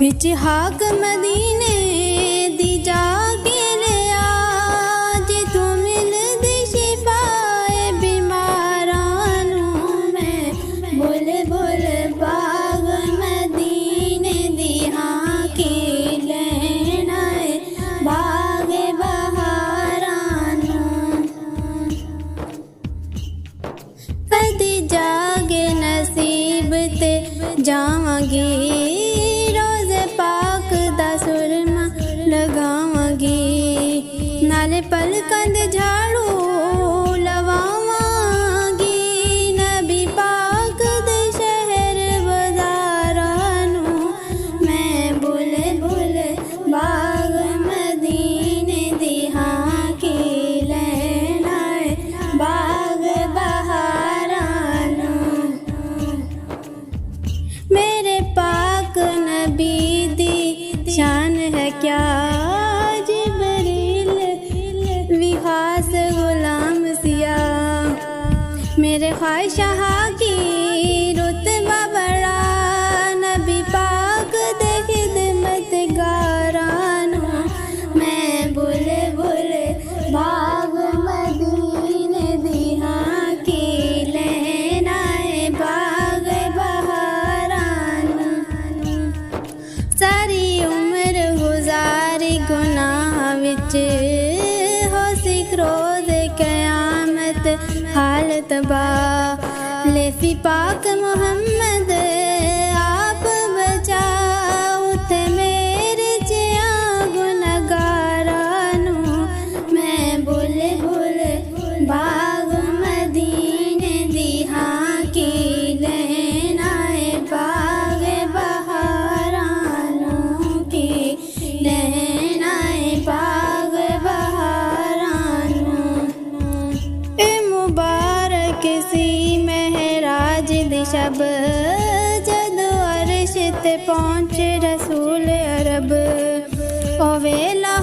विच हाक मदीने दी जाके ले आज तू मिल दी शिफाए बीमारां नूं मैं बुल बुल बाग मदीने दी हाँ की लेना है बाग बहारां नूं कदी जागे नसीब ते जावांगी लगावांगी नाले पलकां दे झाड़ू लवावांगी नबी पाक दे शहर बाज़ारां नूं मैं बुल बुल बाग मदीने दी हाँ की लेना है बाग बहारां नूं मेरे पाक नबी दी शान है क्या जिब्रील विहास गुलाम सिया मेरे ख्वाहिशा की रुतबा बड़ा नबी पाक दे खिदमत गारां नूं मैं बुल बुल बाग मदीने दी हाँ की लेना है बाग बहारां नूं सारी गुनाह विच हो सिकरोज क़यामत हाल तबाह लेसी पाक मुहम्मद आप बचाओ ते मेरे जिया गुनहगारां नूं मैं बुल बुल बाग मदीने दी हाँ की लेना है बाग बहारां नूं की लेना बाग बहारां नूं ए मुबारक सी महराज दी शब जदों अर्श ते पहुंचे रसूल अरब ओ वेला